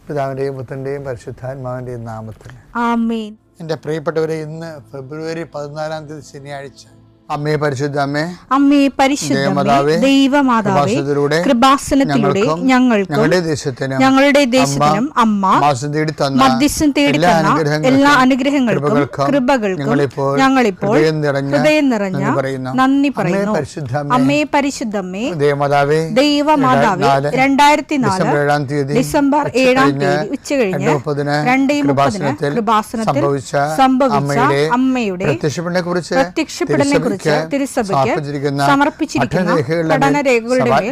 പിതാവിൻ്റെയും പുത്രൻ്റെയും പരിശുദ്ധാത്മാവിൻ്റെയും നാമത്തിൽ ആമേൻ. എൻ്റെ പ്രിയപ്പെട്ടവരെ, ഇന്ന് ഫെബ്രുവരി 14 ശനിയാഴ്ച. അമ്മേ പരിശുദ്ധ അമ്മേ, അമ്മേ പരിശുദ്ധമേ, ദൈവമാതാവേ, കൃപാസനത്തിലൂടെ ഞങ്ങൾക്കും ഞങ്ങളുടെ ദേശത്തിനും അമ്മ മധ്യസ്ഥം തേടി തന്ന എല്ലാ അനുഗ്രഹങ്ങൾക്കും കൃപകൾക്കും ഞങ്ങളിപ്പോൾ ഹൃദയം നിറഞ്ഞ നന്ദി പറയുന്നു. അമ്മേ പരിശുദ്ധമേ, ദൈവമാതാവേ, 2004 ഡിസംബർ 7 ഉച്ചകഴിഞ്ഞ് 2:30 കൃപാസനത്തിൽ സംഭവിച്ച അമ്മയുടെ പ്രത്യക്ഷപ്പെടലിനെ കുറിച്ച് തിരുസഭയ്ക്ക് സമർപ്പിച്ചിരിക്കുന്ന പഠനരേഖകളുടെ മേൽ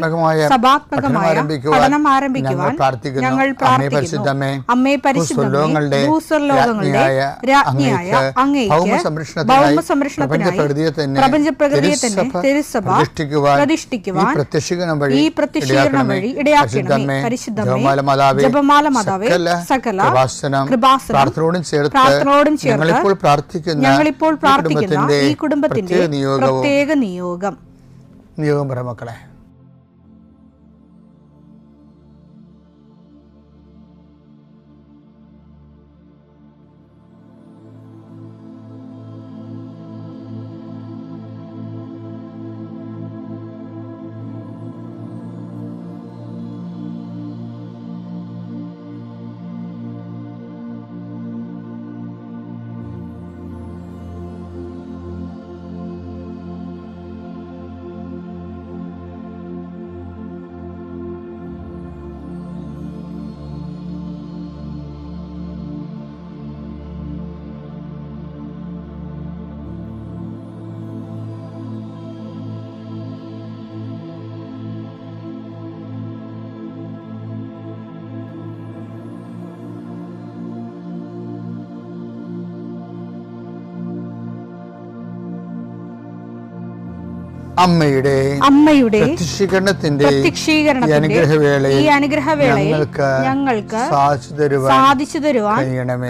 സഭാത്മകമായ പഠനം ആരംഭിക്കുവാൻ ഞങ്ങൾ പ്രാർത്ഥിക്കുന്നു. അമ്മേ പരിശുദ്ധമേ, ഭൂസ്വർലോകങ്ങളുടെ രാജ്ഞിയായ അങ്ങേയ്ക്ക് ഭൗമസംരക്ഷണത്തിനായി പ്രപഞ്ചപ്രകൃതിയെ തന്നെ തിരുസഭ പ്രതിഷ്ഠിക്കുവാൻ ഈ പ്രത്യക്ഷീകരണം വഴി ഇടയാക്കണമേ. പരിശുദ്ധമേ, ജപമാല മാതാവേ, സകല കൃപാസനം പ്രാർത്ഥനയോടും ചേർത്ത് ഞങ്ങളിപ്പോൾ പ്രാർത്ഥിക്കുന്ന ഈ കുടുംബത്തിന്റെ പ്രത്യേക നിയോഗം പറ മക്കളെ. അമ്മയുടെ പ്രത്യക്ഷീകരണത്തിന്റെ ഈ അനുഗ്രഹവേളയിൽ ഞങ്ങൾക്ക് സാധിച്ചു തരുവാൻ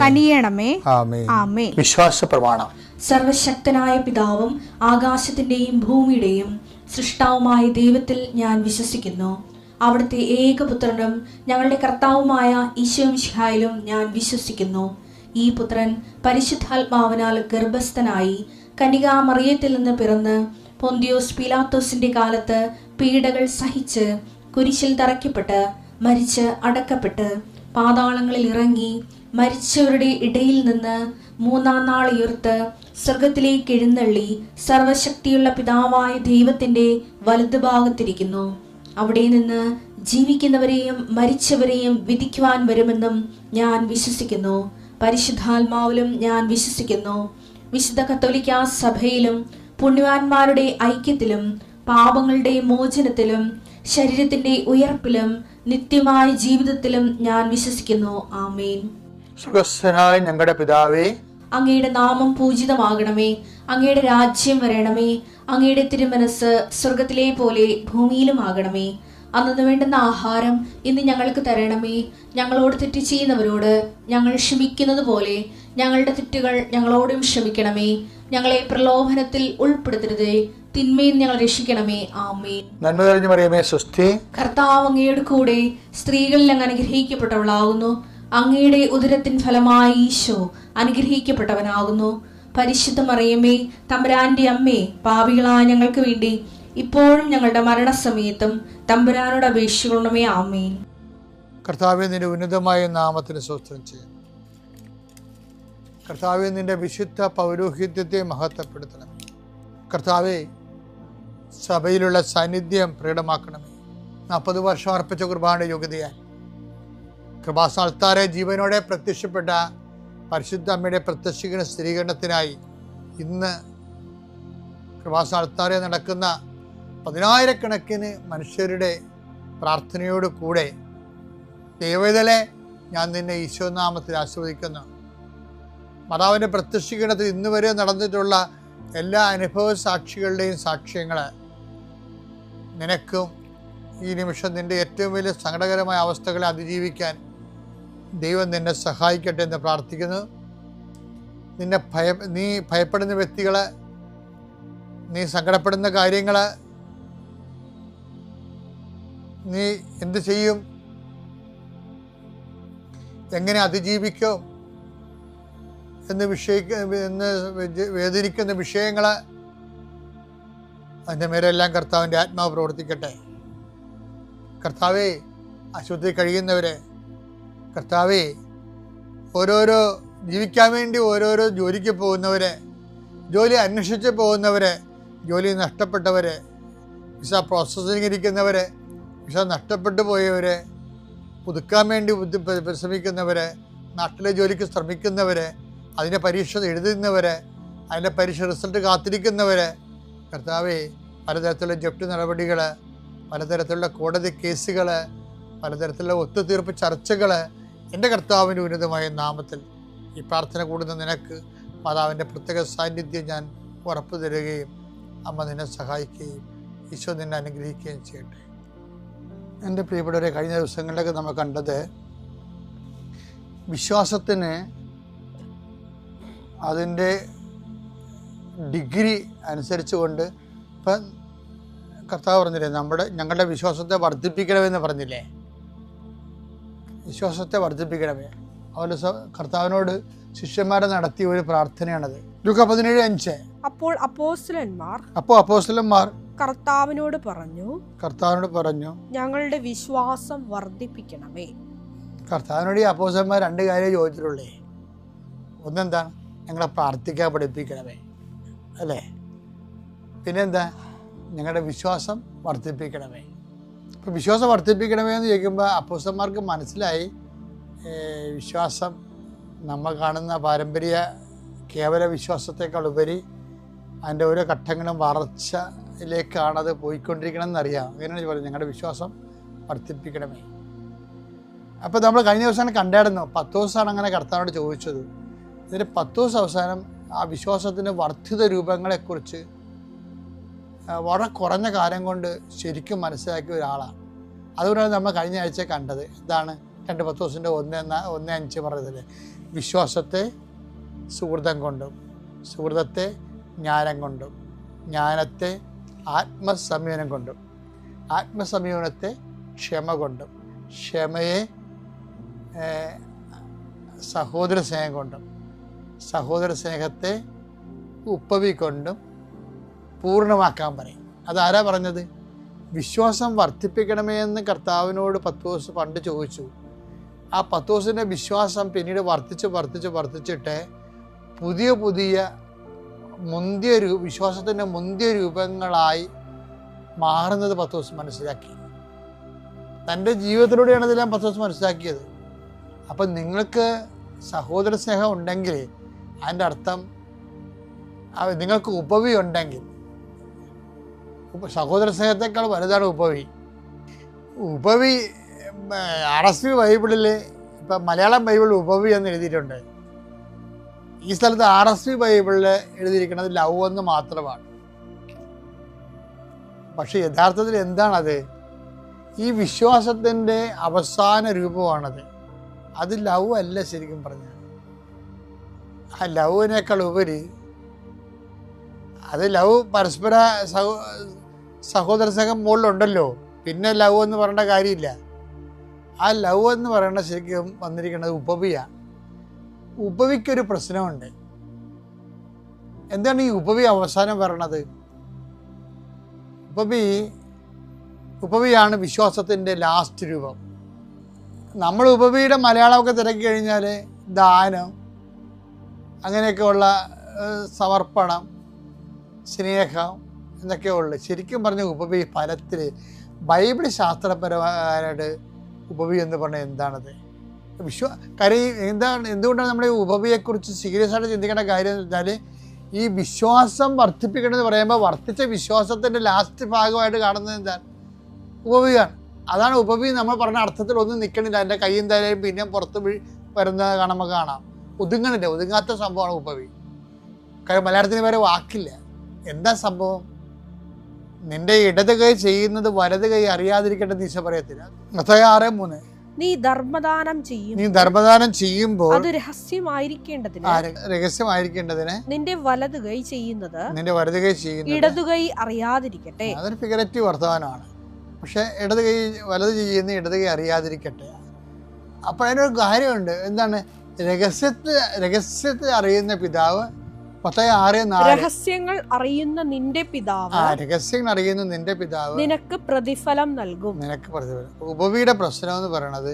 കനിയണമേ. ആമേൻ. വിശ്വാസ പ്രമാണം. സർവശക്തനായ പിതാവും ആകാശത്തിന്റെയും ഭൂമിയുടെയും സൃഷ്ടാവുമായ ദൈവത്തിൽ ഞാൻ വിശ്വസിക്കുന്നു. അവിടുത്തെ ഏകപുത്രനും ഞങ്ങളുടെ കർത്താവുമായ ഈശോ മിശിഹായിലും ഞാൻ വിശ്വസിക്കുന്നു. ഈ പുത്രൻ പരിശുദ്ധാത്മാവിനാൽ ഗർഭസ്ഥനായി കന്യകാമറിയത്തിൽ നിന്ന് പിറന്ന് പൊന്തിയോസ് പീലാത്തോസിന്റെ കാലത്ത് പീഡകൾ സഹിച്ച് കുരിശിൽ തറയ്ക്കപ്പെട്ട് മരിച്ച് അടക്കപ്പെട്ട് പാതാളങ്ങളിൽ ഇറങ്ങി മരിച്ചവരുടെ ഇടയിൽ നിന്ന് 3-ാം നാൾ ഉയർത്ത് സ്വർഗത്തിലേക്ക് എഴുന്നള്ളി സർവശക്തിയുള്ള പിതാവായ ദൈവത്തിന്റെ വലതുഭാഗത്തിരിക്കുന്നു. അവിടെ നിന്ന് ജീവിക്കുന്നവരെയും മരിച്ചവരെയും വിധിക്കുവാൻ വരുമെന്നും ഞാൻ വിശ്വസിക്കുന്നു. പരിശുദ്ധാത്മാവിലും ഞാൻ വിശ്വസിക്കുന്നു. വിശുദ്ധ കത്തോലിക്കാ സഭയിലും പുണ്യവാന്മാരുടെ ഐക്യത്തിലും പാപങ്ങളുടെ മോചനത്തിലും ശരീരത്തിന്റെ ഉയർപ്പിലും നിത്യമായ ജീവിതത്തിലും ഞാൻ വിശ്വസിക്കുന്നു. ആമേൻ. സ്വർഗ്ഗസ്ഥനായ ഞങ്ങളുടെ പിതാവേ, അങ്ങയുടെ നാമം പൂജിതമാകണമേ. അങ്ങയുടെ രാജ്യം വരണമേ. അങ്ങയുടെ തിരുമനസ് സ്വർഗത്തിലെ പോലെ ഭൂമിയിലും ആകണമേ. അന്നു വേണ്ടുന്ന ആഹാരം ഇന്ന് ഞങ്ങൾക്ക് തരണമേ. ഞങ്ങളോട് തെറ്റ് ചെയ്യുന്നവരോട് ഞങ്ങൾ ക്ഷമിക്കുന്നത് പോലെ ഞങ്ങളുടെ തെറ്റുകൾ ഞങ്ങളോടും ക്ഷമിക്കണമേ. ഞങ്ങളെ പ്രലോഭനത്തിൽ ഉൾപ്പെടുത്തരുതേ, തിന്മയിൽ ഞങ്ങൾ രക്ഷിക്കണമേ. ആമേൻ. നന്മ നിറഞ്ഞ മറിയമേ, സ്വസ്തി. കർത്താവ് അങ്ങയുടെ കൂടെ സ്ത്രീകളിൽ അങ്ങ് അനുഗ്രഹിക്കപ്പെട്ടവളാകുന്നു. അങ്ങയുടെ ഉദരത്തിൻ ഫലമായി ഈശോ അനുഗ്രഹിക്കപ്പെട്ടവനാകുന്നു. പരിശുദ്ധ മറിയമേ, തമ്പുരാന്റെ അമ്മേ, പാപികളായ ഞങ്ങൾക്ക് വേണ്ടി ഇപ്പോഴും ഞങ്ങളുടെ മരണസമയത്തും തമ്പുരാനോട് അപേക്ഷിക്കണമേ. ആമേൻ. കർത്താവേ, നിന്റെ ഉന്നതമായ നാമത്തിന് സ്തോത്രം ചെയ്യുന്നു. കർത്താവേ, നിന്റെ വിശുദ്ധ പൗരോഹിത്യത്തെ മഹത്വപ്പെടുത്തണം. കർത്താവേ, സഭയിലുള്ള സാന്നിധ്യം പ്രകടമാക്കണമേ. 40 വർഷം അർപ്പിച്ച കുർബാനയുടെ യോഗ്യതയാൽ കൃപാസ്ഥാനത്താരെ ജീവനോടെ പ്രത്യക്ഷപ്പെട്ട പരിശുദ്ധ അമ്മയുടെ പ്രത്യക്ഷീകരണ സ്ഥിരീകരണത്തിനായി ഇന്ന് കൃപാസ്ഥാനത്താരെ നടക്കുന്ന 10,000-കണക്കിന് മനുഷ്യരുടെ പ്രാർത്ഥനയോട് കൂടെ ദൈവവേദലെ ഞാൻ നിന്നെ ഈശോനാമത്തിൽ ആസ്വദിക്കുന്നു. മാതാവിൻ്റെ പ്രത്യക്ഷീകരണത്തിൽ ഇന്ന് വരെ നടന്നിട്ടുള്ള എല്ലാ അനുഭവ സാക്ഷികളുടെയും സാക്ഷ്യങ്ങൾ നിനക്കും ഈ നിമിഷം നിൻ്റെ ഏറ്റവും വലിയ സങ്കടകരമായ അവസ്ഥകളെ അതിജീവിക്കാൻ ദൈവം നിന്നെ സഹായിക്കട്ടെ എന്ന് പ്രാർത്ഥിക്കുന്നു. നീ ഭയപ്പെടുന്ന വ്യക്തികൾ, നീ സങ്കടപ്പെടുന്ന കാര്യങ്ങൾ, നീ എന്ത് ചെയ്യും, എങ്ങനെ അതിജീവിക്കും എന്ന് വേദനിക്കുന്ന വിഷയങ്ങൾ, അതിൻ്റെ മേലെല്ലാം കർത്താവിൻ്റെ ആത്മാവ് പ്രവർത്തിക്കട്ടെ. കർത്താവേ, ആശുപത്രി കഴിയുന്നവരെ, കർത്താവേ, ഓരോരോ ജീവിക്കാൻ വേണ്ടി ഓരോരോ ജോലിക്ക് പോകുന്നവരെ, ജോലി അന്വേഷിച്ച് പോകുന്നവരെ, ജോലി നഷ്ടപ്പെട്ടവരെ, വിസ പ്രോസസ്സിംഗ് ഇരിക്കുന്നവരെ, വിസ നഷ്ടപ്പെട്ടു പോയവരെ, പുതുക്കാൻ വേണ്ടി പരിശ്രമിക്കുന്നവരെ, നാട്ടിലെ ജോലിക്ക് ശ്രമിക്കുന്നവരെ, അതിൻ്റെ പരീക്ഷ എഴുതുന്നവരെ, അതിൻ്റെ പരീക്ഷ റിസൾട്ട് കാത്തിരിക്കുന്നവരെ, കർത്താവേ, പലതരത്തിലുള്ള ജപ്തി നടപടികൾ, പലതരത്തിലുള്ള കോടതി കേസുകൾ, പലതരത്തിലുള്ള ഒത്തുതീർപ്പ് ചർച്ചകൾ, എൻ്റെ കർത്താവിൻ്റെ ഉന്നതമായ നാമത്തിൽ ഈ പ്രാർത്ഥന കൂടുന്ന നിനക്ക് മാതാവിൻ്റെ പ്രത്യേക സാന്നിധ്യം ഞാൻ ഉറപ്പു തരികയും അമ്മ നിന്നെ സഹായിക്കുകയും ഈശോ നിന്നെ അനുഗ്രഹിക്കുകയും ചെയ്യട്ടെ. എൻ്റെ പ്രിയപ്പെട്ടവരെ, കഴിഞ്ഞ ദിവസങ്ങളിലൊക്കെ നമ്മൾ കണ്ടത് വിശ്വാസത്തിന് അതിൻ്റെ ഡിഗ്രി അനുസരിച്ചുകൊണ്ട്, ഇപ്പം കർത്താവ് പറഞ്ഞില്ലേ, ഞങ്ങളുടെ വിശ്വാസത്തെ വർദ്ധിപ്പിക്കണമെന്ന് പറഞ്ഞില്ലേ, വിശ്വാസത്തെ വർദ്ധിപ്പിക്കണമേ. അതുപോലെ കർത്താവിനോട് ശിഷ്യന്മാരെ നടത്തിയ ഒരു പ്രാർത്ഥനയാണത്. ലൂക്കാ 17:5. അപ്പോൾ അപ്പോസ്തലന്മാർ കർത്താവിനോട് പറഞ്ഞു, ഞങ്ങളുടെ വിശ്വാസം വർദ്ധിപ്പിക്കണമേ. കർത്താവിനോട് ഈ അപ്പോസ്തലന്മാർ 2 കാര്യം ചോദിച്ചിട്ടുള്ളേ. ഒന്നെന്താണ്? ഞങ്ങളെ പ്രാർത്ഥിക്കാൻ പഠിപ്പിക്കണമേ, അല്ലേ? പിന്നെന്താ? ഞങ്ങളുടെ വിശ്വാസം വർദ്ധിപ്പിക്കണമേ. ഇപ്പോൾ വിശ്വാസം വർദ്ധിപ്പിക്കണമേ എന്ന് ചോദിക്കുമ്പോൾ അപ്പോസ്തലന്മാർക്ക് മനസ്സിലായി, വിശ്വാസം നമ്മൾ കാണുന്ന പാരമ്പര്യ കേവല വിശ്വാസത്തെക്കാൾ ഉപരി അതിൻ്റെ ഓരോ ഘട്ടങ്ങളും വളർച്ചയിലേക്കാണത് പോയിക്കൊണ്ടിരിക്കണം എന്നറിയാം. അങ്ങനെയാണ് പറയുന്നത്, ഞങ്ങളുടെ വിശ്വാസം വർദ്ധിപ്പിക്കണമേ. അപ്പോൾ നമ്മൾ കഴിഞ്ഞ ദിവസം കണ്ടായിരുന്നു, പത്രോസാണ് അങ്ങനെ കർത്താവിനോട് ചോദിച്ചത്. ഇതിന് പത്രോസ് അവസാനം ആ വിശ്വാസത്തിൻ്റെ വർദ്ധിത രൂപങ്ങളെക്കുറിച്ച് വളരെ കുറഞ്ഞ കാലം കൊണ്ട് ശരിക്കും മനസ്സിലാക്കിയ ഒരാളാണ്. അതുകൊണ്ടാണ് നമ്മൾ കഴിഞ്ഞ ആഴ്ച കണ്ടത്. ഇതാണ് 2 പത്രോസിൻ്റെ 1:5 പറയുന്നത്, വിശ്വാസത്തെ സുഹൃതം കൊണ്ടും, സുഹൃതത്തെ ജ്ഞാനം കൊണ്ടും, ജ്ഞാനത്തെ ആത്മസംയമനം കൊണ്ടും, ആത്മസംയമനത്തെ ക്ഷമ കൊണ്ടും, ക്ഷമയെ സഹോദര സ്നേഹം കൊണ്ടും, സഹോദര സ്നേഹത്തെ ഉപവി കൊണ്ടും പൂർണ്ണമാക്കാൻ പറയും. അതാരാ പറഞ്ഞത്? വിശ്വാസം വർദ്ധിപ്പിക്കണമേ എന്ന് കർത്താവിനോട് പത്രോസ് പണ്ട് ചോദിച്ചു. ആ പത്രോസിൻ്റെ വിശ്വാസം പിന്നീട് വർദ്ധിച്ചിട്ട് പുതിയ വിശ്വാസത്തിൻ്റെ മുന്തിയ രൂപങ്ങളായി മാറുന്നത് പത്രോസ് മനസ്സിലാക്കി. തൻ്റെ ജീവിതത്തിലൂടെയാണ് ഇതെല്ലാം പത്രോസ് മനസ്സിലാക്കിയത്. അപ്പം നിങ്ങൾക്ക് സഹോദര സ്നേഹം ഉണ്ടെങ്കിൽ അതിൻ്റെ അർത്ഥം നിങ്ങൾക്ക് ഉപവി ഉണ്ടെങ്കിൽ, സഹോദര സ്നേഹത്തെക്കാൾ വലുതാണ് ഉപവി. RSV ബൈബിളിൽ, ഇപ്പം മലയാളം ബൈബിളിൽ ഉപവി എന്ന് എഴുതിയിട്ടുണ്ട്. ഈ സ്ഥലത്ത് RSV ബൈബിളിൽ എഴുതിയിരിക്കുന്നത് ലവ് എന്ന് മാത്രമാണ്. പക്ഷെ യഥാർത്ഥത്തിൽ എന്താണത്? ഈ വിശ്വാസത്തിൻ്റെ അവസാന രൂപമാണത്. അത് ലവ് അല്ല ശരിക്കും പറഞ്ഞാൽ. ആ ലവിനേക്കാൾ ഉപരി അത് ലവ് പരസ്പര സഹോദര സ്നേഹം മുകളിലുണ്ടല്ലോ, പിന്നെ ലവ് എന്ന് പറയേണ്ട കാര്യമില്ല. ആ ലവ് എന്ന് പറയേണ്ട ശരിക്കും വന്നിരിക്കുന്നത് ഉപവിയാണ്. ഉപവിക്കൊരു പ്രശ്നമുണ്ട്. എന്താണ് ഈ ഉപവി അവസാനം പറയണത്? ഉപവിയാണ് വിശ്വാസത്തിൻ്റെ ലാസ്റ്റ് രൂപം. നമ്മൾ ഉപവിയുടെ മലയാളമൊക്കെ തിരക്കി കഴിഞ്ഞാൽ ദാനം, അങ്ങനെയൊക്കെയുള്ള സമർപ്പണം, സ്നേഹം എന്നൊക്കെ ഉള്ളു. ശരിക്കും പറഞ്ഞ ഉപവി ഫലത്തിൽ ബൈബിൾ ശാസ്ത്രപരമായിട്ട് ഉപവി എന്ന് പറഞ്ഞാൽ എന്താണത്? എന്തുകൊണ്ടാണ് നമ്മൾ ഈ ഉപവിയെക്കുറിച്ച് സീരിയസ് ആയിട്ട് ചിന്തിക്കേണ്ട കാര്യം എന്ന് വെച്ചാൽ, ഈ വിശ്വാസം വർദ്ധിപ്പിക്കണമെന്ന് പറയുമ്പോൾ വർദ്ധിച്ച വിശ്വാസത്തിൻ്റെ ലാസ്റ്റ് ഭാഗമായിട്ട് കാണുന്നത് എന്താണ്? ഉപവിയാണ്. അതാണ് ഉപവി. നമ്മൾ പറഞ്ഞ അർത്ഥത്തിൽ ഒന്നും നിൽക്കണില്ല. എൻ്റെ കയ്യും തലയും പിന്നെ പുറത്ത് വരുന്നത് നമുക്ക് കാണാം. ഒതുങ്ങാത്ത സംഭവമാണ് ഉപവി. കാര്യം മലയാളത്തിന് വേറെ വാക്കില്ല. എന്താ സംഭവം? നിന്റെ ഇടത് കൈ ചെയ്യുന്നത് വലത് കൈ അറിയാതിരിക്കേണ്ട ദിശ പറയത്തില്ല. മത്തായി 6:3. നീ ധർമ്മദാനം ചെയ്യുമ്പോൾ അത് രഹസ്യമായിരിക്കേണ്ടതിന് നിന്റെ വലത് കൈ ചെയ്യുന്നത് ഇടതു കൈ അറിയാതിരിക്കട്ടെ. അതൊരു ഫിഗറേറ്റീവ് വർത്തമാനമാണ്. പക്ഷെ വലത് ചെയ്യുന്ന ഇടത് കൈ അറിയാതിരിക്കട്ടെ. അപ്പോൾ അതിനൊരു കാര്യമുണ്ട്. എന്താണ്? രഹസ്യത്തിൽ അറിയുന്ന പിതാവ്. 10:6-4 രഹസ്യങ്ങൾ അറിയുന്ന നിന്റെ പിതാവ് രഹസ്യങ്ങൾ അറിയുന്ന നിന്റെ പിതാവ് നിനക്ക് പ്രതിഫലം നൽകും. നിനക്ക് പ്രതിഫലം. ഉപവിയുടെ പ്രശ്നം എന്ന് പറയുന്നത്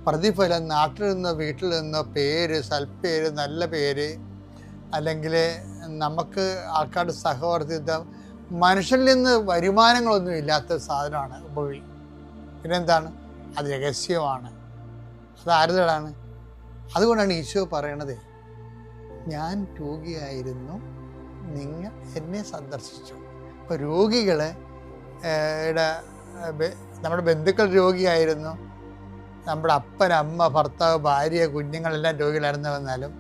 പ്രതിഫലം നാട്ടിൽ നിന്നോ വീട്ടിൽ നിന്നോ പേര്, സൽപ്പേര്, നല്ല പേര്, അല്ലെങ്കിൽ നമുക്ക് ആൾക്കാരുടെ സഹവർത്തിത്വം, മനുഷ്യനിൽ നിന്ന് വരുമാനങ്ങളൊന്നും ഇല്ലാത്ത സാധനമാണ് ഉപവി. പിന്നെന്താണ്? അത് രഹസ്യമാണ്. അത് ആരുടെയാണ്? അതുകൊണ്ടാണ് ഈശോ പറയണത്, ഞാൻ രോഗിയായിരുന്നു, നിങ്ങൾ എന്നെ സന്ദർശിച്ചു. ഇപ്പോൾ രോഗികളെ നമ്മുടെ ബന്ധുക്കൾ രോഗിയായിരുന്നു, നമ്മുടെ അപ്പൻ, അമ്മ, ഭർത്താവ്, ഭാര്യ, കുഞ്ഞുങ്ങളെല്ലാം രോഗികളായിരുന്നു വന്നാലും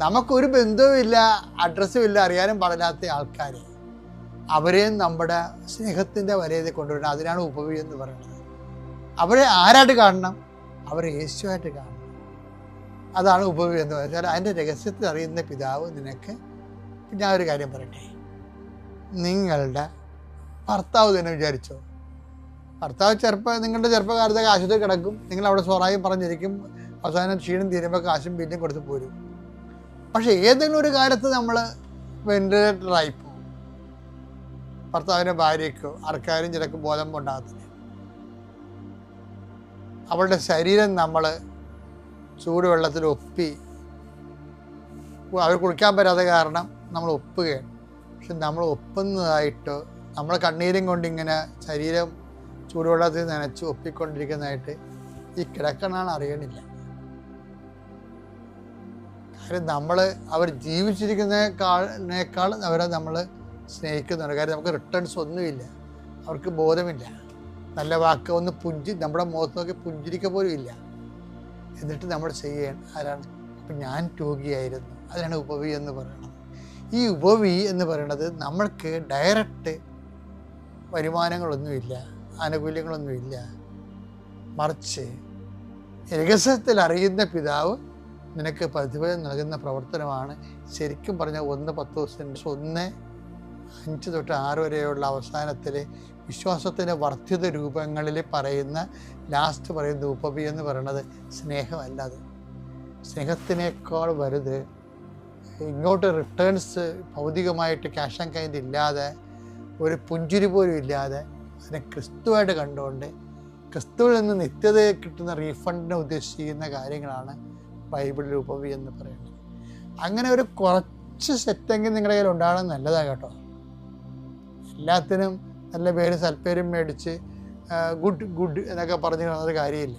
നമുക്കൊരു ബന്ധവുമില്ല, അഡ്രസ്സും ഇല്ല, അറിയാനും പാടില്ലാത്ത ആൾക്കാർ, അവരെയും നമ്മുടെ സ്നേഹത്തിൻ്റെ വലയത്തിൽ കൊണ്ടുവരണം. അതിനാണ് ഉപവി എന്ന് പറയുന്നത്. അവരെ ആരായിട്ട് കാണണം? അവരെ യേശുവായിട്ട് കാണണം. അതാണ് ഉപവി എന്ന് പറഞ്ഞാൽ അതിൻ്റെ രഹസ്യത്തിൽ അറിയുന്ന പിതാവ് നിനക്ക്. ഞാൻ ഒരു കാര്യം പറയട്ടെ, നിങ്ങളുടെ ഭർത്താവ് തന്നെ വിചാരിച്ചോ, ഭർത്താവ് നിങ്ങളുടെ ചെറുപ്പകാലത്തൊക്കെ ആശുപത്രി കിടക്കും, നിങ്ങളവിടെ സ്വറായും പറഞ്ഞിരിക്കും, അവസാനം ക്ഷീണം തീരുമ്പോൾ കാശും ബില്ലും കൊടുത്ത് പോരും. പക്ഷെ ഏതെങ്കിലും ഒരു കാലത്ത് നമ്മൾ വെന്റിലേറ്ററായി പോകും. ഭർത്താവിൻ്റെ ഭാര്യയ്ക്കോ ആർക്കാരും ചിലക്ക് ബോധം ഉണ്ടാകത്തില്ല. അവളുടെ ശരീരം നമ്മൾ ചൂടുവെള്ളത്തിൽ ഒപ്പി, അവർ കുളിക്കാൻ പറ്റാത്ത കാരണം നമ്മൾ ഒപ്പുകയാണ്. പക്ഷെ നമ്മൾ ഒപ്പുന്നതായിട്ടോ നമ്മൾ കണ്ണീരും കൊണ്ടിങ്ങനെ ശരീരം ചൂടുവെള്ളത്തിൽ നനച്ച് ഒപ്പിക്കൊണ്ടിരിക്കുന്നതായിട്ട് ഈ കിടക്കണാണ് അറിയണില്ല. കാര്യം അവർ ജീവിച്ചിരിക്കുന്നതിനേക്കാൾ അവരെ നമ്മൾ സ്നേഹിക്കുന്നുണ്ട്. കാര്യം നമുക്ക് റിട്ടേൺസ് ഒന്നുമില്ല, അവർക്ക് ബോധമില്ല, നല്ല വാക്ക് ഒന്ന് നമ്മുടെ മുഖത്ത് നോക്കി പുഞ്ചിരിക്ക പോലും ഇല്ല. എന്നിട്ട് നമ്മൾ ചെയ്യണം ആരാണ്? അപ്പം ഞാൻ രോഗിയായിരുന്നു. അതിനാണ് ഉപവി എന്ന് പറയുന്നത്. ഈ ഉപവി എന്ന് പറയുന്നത് നമ്മൾക്ക് ഡയറക്റ്റ് വരുമാനങ്ങളൊന്നുമില്ല, ആനുകൂല്യങ്ങളൊന്നുമില്ല, മറിച്ച് രഹസ്യത്തിൽ അറിയുന്ന പിതാവ് നിനക്ക് പ്രതിഫലം നൽകുന്ന പ്രവർത്തനമാണ്. ശരിക്കും പറഞ്ഞാൽ 1:10-1:5-6 വരെയുള്ള അവസാനത്തിൽ വിശ്വാസത്തിൻ്റെ വർദ്ധിത രൂപങ്ങളിൽ പറയുന്ന ലാസ്റ്റ് പറയുന്ന ഉപവി എന്ന് പറയുന്നത് സ്നേഹമല്ലാതെ, സ്നേഹത്തിനേക്കാൾ വലുത് ഇങ്ങോട്ട് റിട്ടേൺസ് ഭൗതികമായിട്ട് ക്യാഷ് ആൻഡ് കൈൻഡ് ഇല്ലാതെ, ഒരു പുഞ്ചിരി പോലും ഇല്ലാതെ അതിനെ ക്രിസ്തുവായിട്ട് കണ്ടുകൊണ്ട് ക്രിസ്തുവിൽ നിന്ന് നിത്യതയെ കിട്ടുന്ന റീഫണ്ടിനെ ഉദ്ദേശിക്കുന്ന കാര്യങ്ങളാണ് ബൈബിളിൽ ഉപവി എന്ന് പറയുന്നത്. അങ്ങനെ ഒരു കുറച്ച് സെറ്റെങ്കിൽ നിങ്ങളുടെ കയ്യിൽ ഉണ്ടാകണം, നല്ലതാണ് കേട്ടോ. എല്ലാത്തിനും നല്ല പേരും സൽപ്പേരും മേടിച്ച് ഗുഡ് എന്നൊക്കെ പറഞ്ഞു ഒരു കാര്യമില്ല.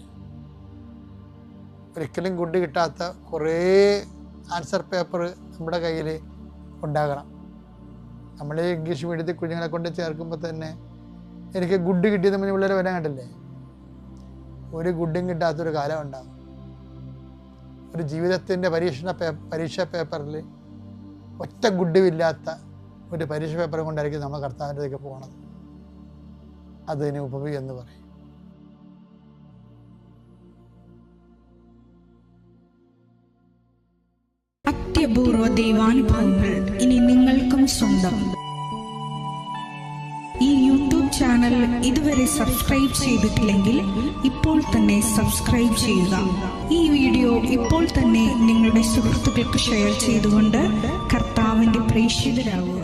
ഒരിക്കലും ഗുഡ് കിട്ടാത്ത കുറേ ആൻസർ പേപ്പർ നമ്മുടെ കയ്യിൽ ഉണ്ടാകണം. നമ്മൾ ഇംഗ്ലീഷ് മീഡിയത്തിൽ കുഞ്ഞുങ്ങളെ കൊണ്ട് ചേർക്കുമ്പോൾ തന്നെ എനിക്ക് ഗുഡ് കിട്ടിയത് നമ്മൾ പിള്ളേരെ വരാൻ കണ്ടില്ലേ? ഒരു ഗുഡും കിട്ടാത്തൊരു കാലം ഉണ്ടാകും. ഒരു ജീവിതത്തിൻ്റെ പരീക്ഷാ പേപ്പറിൽ ഒറ്റ ഗുഡുമില്ലാത്ത ഒരു പരീക്ഷ പേപ്പറും കൊണ്ടായിരിക്കും നമ്മൾ കർത്താവിൻ്റെ അടുത്തേക്ക് പോകണത്. അതിന് ഉപവി എന്ന് പറയും. അത്യപൂർവ ദൈവാനുഭവങ്ങൾ ഇനി നിങ്ങൾക്കും സ്വന്തം. ഈ യൂട്യൂബ് ചാനൽ ഇതുവരെ സബ്സ്ക്രൈബ് ചെയ്തിട്ടില്ലെങ്കിൽ ഇപ്പോൾ തന്നെ സബ്സ്ക്രൈബ് ചെയ്യുക. ഈ വീഡിയോ ഇപ്പോൾ തന്നെ നിങ്ങളുടെ സുഹൃത്തുക്കൾക്ക് ഷെയർ ചെയ്തുകൊണ്ട് കർത്താവിൻ്റെ പ്രേക്ഷിതരാകുക.